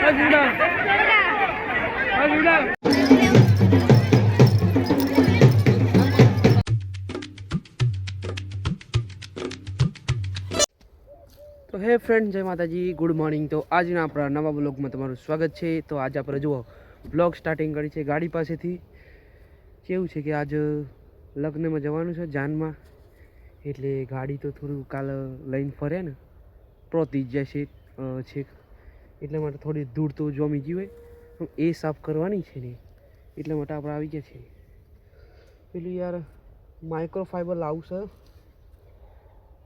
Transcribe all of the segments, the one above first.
તો હે ફ્રેન્ડ, જય માતાજી, ગુડ મોર્નિંગ. તો આજના આપણા નવા બ્લોગમાં તમારું સ્વાગત છે. તો આજે આપણે જુઓ બ્લોગ સ્ટાર્ટિંગ કરી છે ગાડી પાસેથી. કેવું છે કે આજ લગ્નમાં જવાનું છે જાનમાં, એટલે ગાડી તો થોડું કાલ લઈને ફરે ને પ્રોતી જ જશે છેક, એટલા માટે થોડી દૂર તો જમી ગઈ હોય, એ સાફ કરવાની છે ને એટલા માટે આપણે આવી ગયા છીએ. પેલું યાર માઇક્રોફાઈબર લાવશે,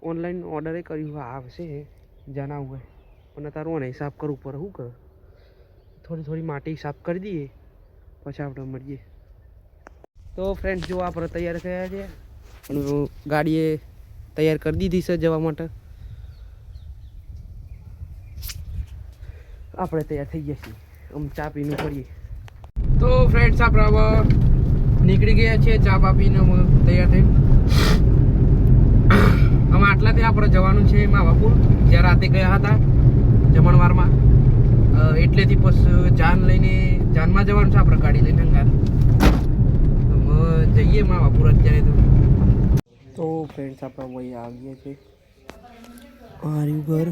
ઓનલાઈન ઓર્ડરે કર્યું, આવશે જણાવું હોય પણ તારું નહીં સાફ કરવું પડે. શું કર, થોડી માટી સાફ કરી દઈએ પછી આપણે મળીએ. તો ફ્રેન્ડ જો આપણે તૈયાર થયા છે અને ગાડીએ તૈયાર કરી દીધી છે જવા માટે. આપણે તૈયાર થઈ ગયા છીએ, આમ ચા પીને પડીએ. તો ફ્રેન્ડ્સ આપણે હવે નીકળી ગયા છીએ ચા પા પીને તૈયાર થઈને. આમાં આટલાથી આપણે જવાનું છે માવાપુર, જ્યાં રાતે ગયા હતા જમણવારમાં, એટલેથી પછી જાનમાં જવાનું છે આપણે ગાડી લઈને હંગાર. જઈએ માવાપુર અત્યારે. તો ફ્રેન્ડ્સ આપણે ભાઈ આવીએ છીએ આર્યું ઘર,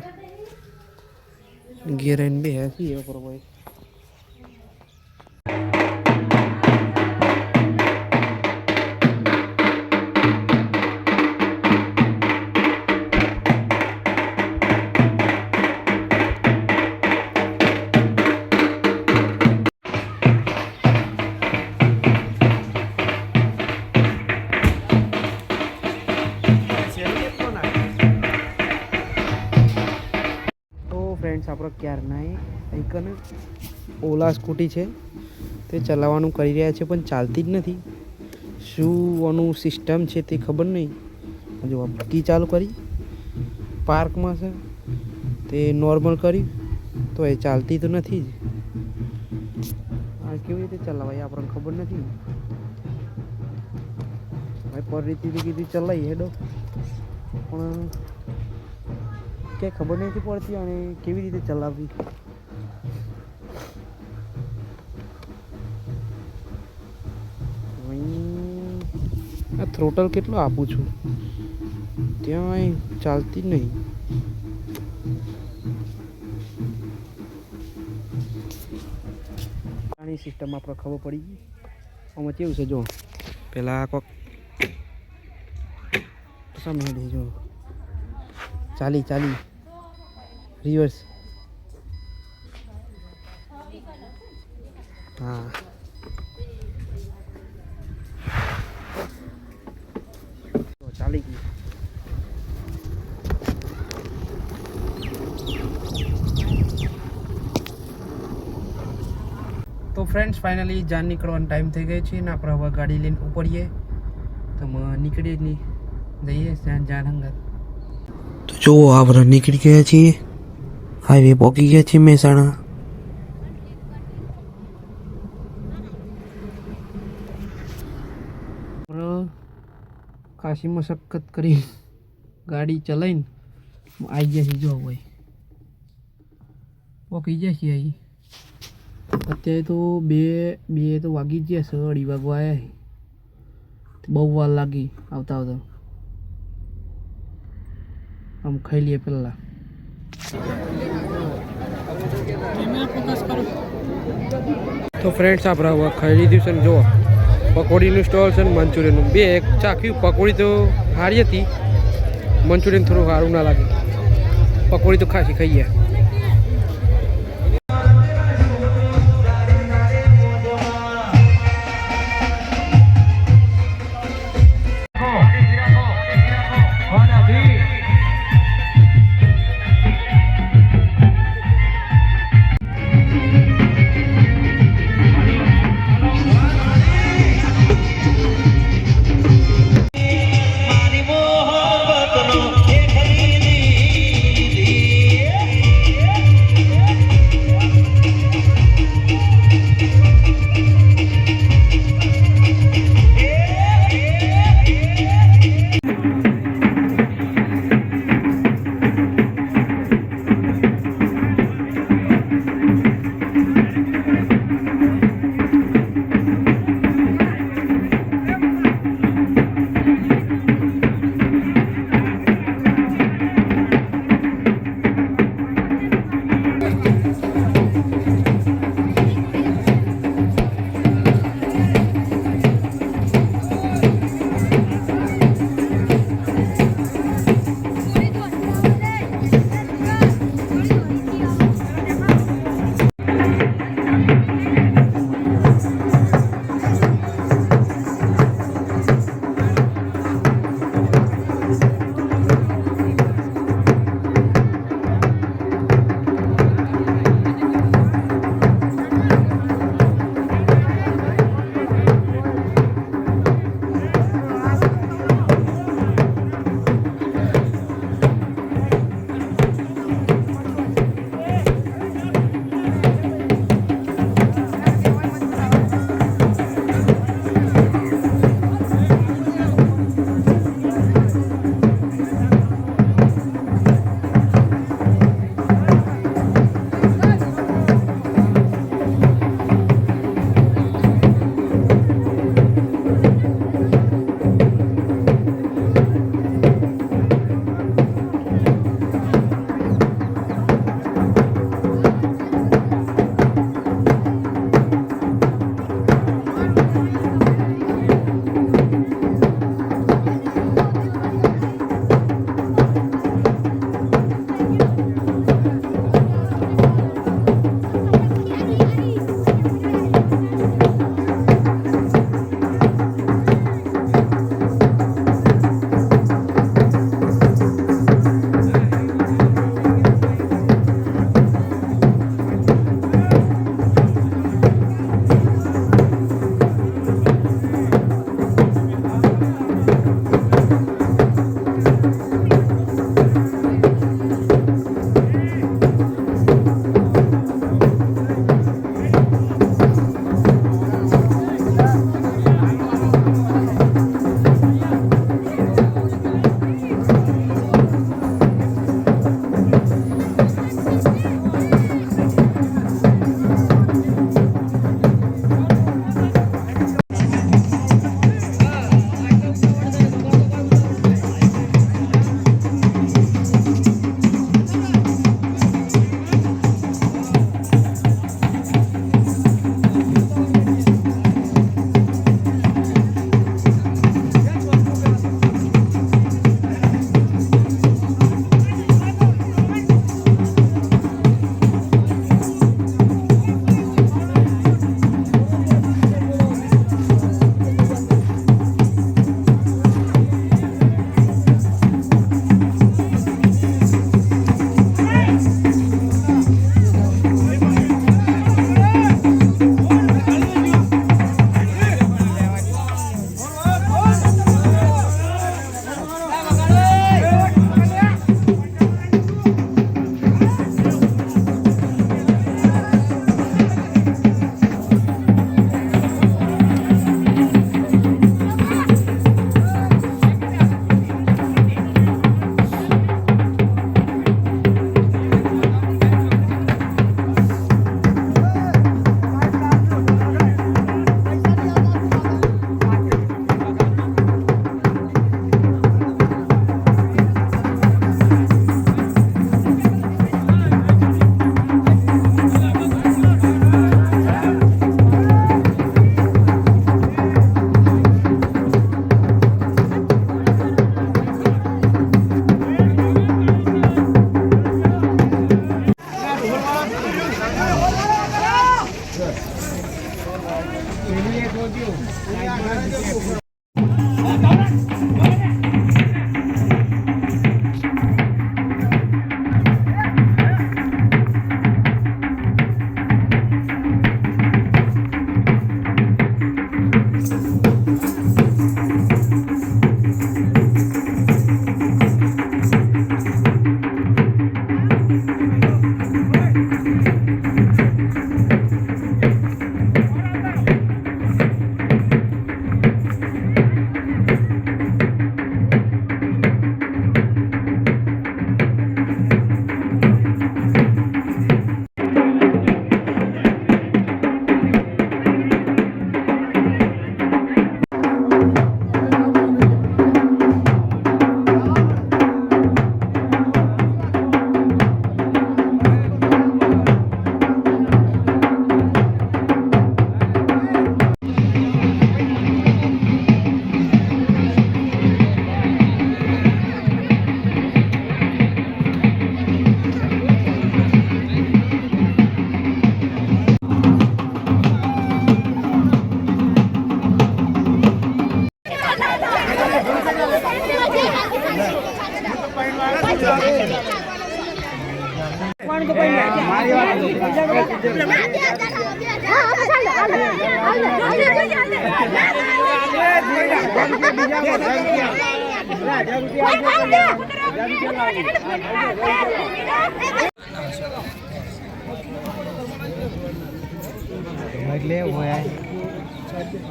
ઘેર આવીને બે છીએ ભાઈ. ફ્રેન્ડ્સ આપણે ક્યારના એક ને ઓલા સ્કૂટી છે તે ચલાવવાનું કરી રહ્યા છે પણ ચાલતી જ નથી. શું આનું સિસ્ટમ છે તે ખબર નહીં. જો કી ચાલુ કરી પાર્કમાં છે તે નોર્મલ કરી તો એ ચાલતી તો નથી જ. આ કેવી રીતે ચલાવાય આપણને ખબર નથી ભાઈ. પર રીતથી કીધી ચલાવી હેડો પણ કે ખબર નથી પડતી અને કેવી રીતે ચલાવવી. આ થ્રોટલ કેટલો આપું છું ત્યાં ચાલતી જ નહીં. આની સિસ્ટમ આપણે ખબર પડી ગઈ. આમાં કેવું છે જો, પેલા કોક સમય જો ચાલી રિવર્સ, હા ચાલી ગઈ. તો ફ્રેન્ડ્સ ફાઇનલી જાન નીકળવાનો ટાઈમ થઈ ગયો છે ને આપણે હવે ગાડી લઈને ઉપડીએ. તો નીકળીએ જ નહીં, જઈએ ત્યાં જાન હંગાત. તો જુઓ આપણે નીકળી ગયા છીએ, હાઈવે પહોંચી ગયા છીએ મહેસાણા. ખાસી મશક્કત કરી ગાડી ચલાવીને આવી ગયા છીએ. જો ભાઈ પહોંચી ગયા છીએ અહીં. અત્યારે તો બે તો વાગી જ ગયા છે, 2:30 વાગવા આવ્યા. બહુ વાર લાગી આવતા. આમ ખાઈ લઈએ પહેલાં. તો ફ્રેન્ડ્સ આપણે હવે ખાઈ લીધું છે ને જુઓ પકોડીનું સ્ટોલ છે ને મંચુરિયનનું. બે એક ચાખ્યું, પકોડી તો સારી હતી, મંચુરિયન થોડું સારું ના લાગે. પકોડી તો ખાસી ખાઈ ગયા.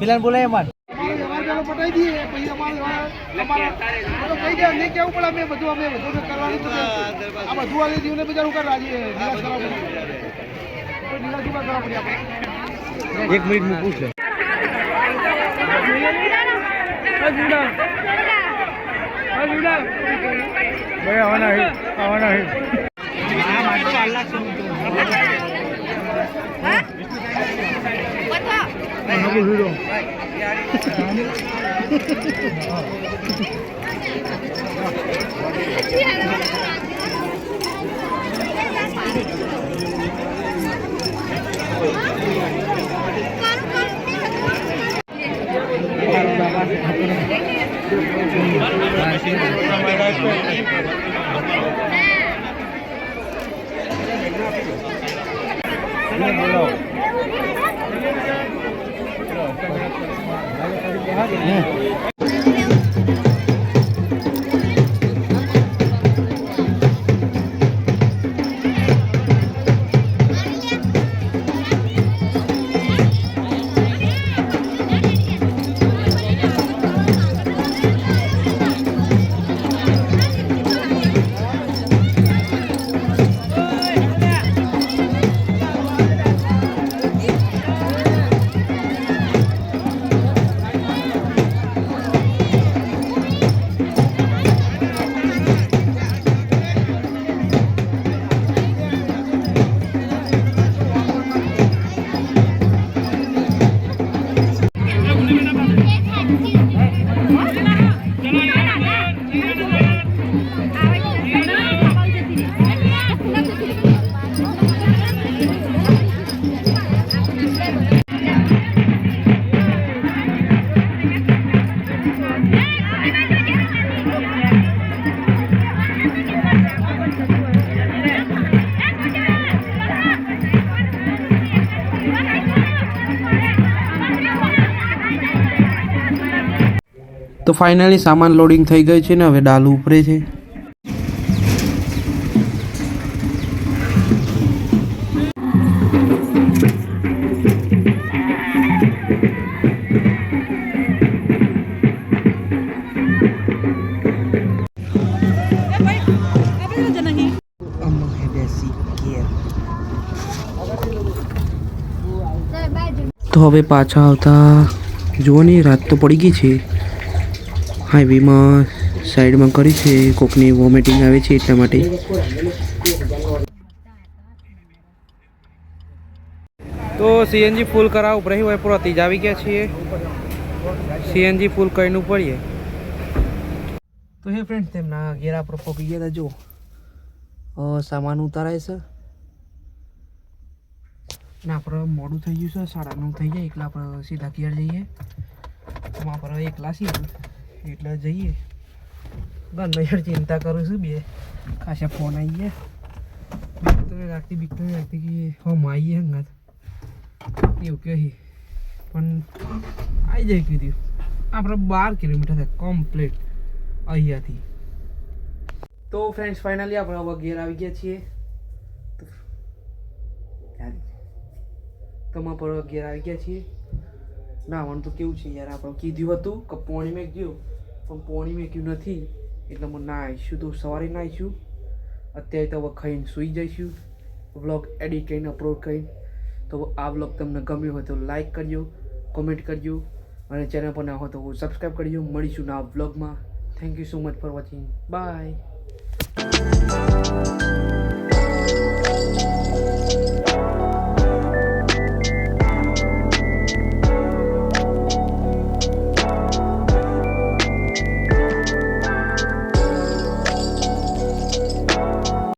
પેલા બોલાય મન પટાઈ દઈએ પછી કહી દે નહીં કેવું પડે અમે બધું કરવાની તો આ બધું વાળી જીવને બજારું કરવા નિરાશ કરવા પડી આપણે 1 મિનિટ માં પૂછે તો ફાઇનલી સામાન લોડિંગ થઈ ગઈ છે ને હવે ડાલુ ઉપરે છે. તો હવે પાછા આવતા જુઓ ને રાત તો પડી ગઈ છે. હાઈવેમાં સાઈડમાં કરી છે, કોકની વોમિટિંગ આવે છે એટલા માટે. તો સીએનજી ફૂલ કરાવ ઉપરાહી હોય પૂરા જ આવી ગયા છીએ. સીએનજી ફૂલ કઈનું પડીએ તો હે ફ્રેન્ડ તેમના ઘેરા પર પહોંચી ગયા હતા. જો સામાન ઉતારાય છે અને આપણે મોડું થઈ ગયું છે 9:30 થઈ જાય એટલે આપણે સીધા ઘેર જઈએ. એમાં આપણે એકલા છીએ એટલે જઈએ. ઘરના યાર ચિંતા કરું છું બે ખાસા ફોન આવી ગયા. બીક તો નહીં લાગતી કે હમ આવીએ હંગાત એવું કહી પણ આવી જાય કીધું. આપણે 12 કિલોમીટર થાય કમ્પ્લીટ અહીંયાથી. તો ફ્રેન્ડ્સ ફાઇનલી આપણે હવે ઘેર આવી ગયા છીએ. તમારા પર ઘેર આવી ગયા છીએ. નાવાનું તો કેવું છે યાર, આપણે કીધું હતું કે પોણી મેં ગયું પણ પોણી મેં નથી એટલે હું ના આવીશું. તો સવારે ના આવીશું. અત્યારે તો હવે ખાઈને સૂઈ જઈશું. વ્લોગ એડિટ કરીને અપલોડ કરીને. તો આ વ્લોગ તમને ગમ્યો હોય તો લાઈક કરજો, કોમેન્ટ કરજો અને ચેનલ પર ના હોય તો સબસ્ક્રાઈબ કરજો. મળીશું નવા વ્લોગમાં. Thank you so much for watching. By.